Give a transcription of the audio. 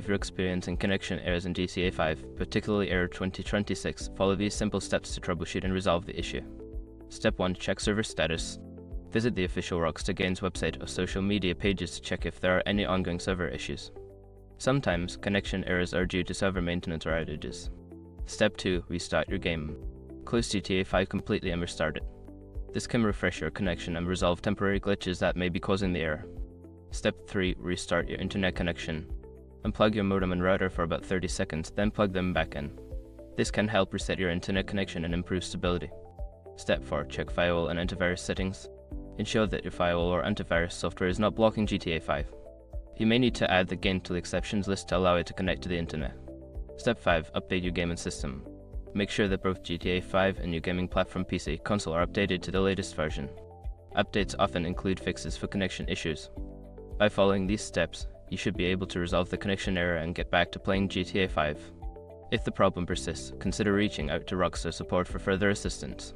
If you're experiencing connection errors in GTA 5, particularly error 2026, follow these simple steps to troubleshoot and resolve the issue. Step 1. Check server status. Visit the official Rockstar Games website or social media pages to check if there are any ongoing server issues. Sometimes, connection errors are due to server maintenance or outages. Step 2. Restart your game. Close GTA 5 completely and restart it. This can refresh your connection and resolve temporary glitches that may be causing the error. Step 3. Restart your internet connection. Unplug your modem and router for about 30 seconds, then plug them back in. This can help reset your internet connection and improve stability. Step 4. Check firewall and antivirus settings. Ensure that your firewall or antivirus software is not blocking GTA 5. You may need to add the game to the exceptions list to allow it to connect to the internet. Step 5. Update your game and system. Make sure that both GTA 5 and your gaming platform PC console are updated to the latest version. Updates often include fixes for connection issues. By following these steps, you should be able to resolve the connection error and get back to playing GTA 5. If the problem persists, consider reaching out to Rockstar support for further assistance.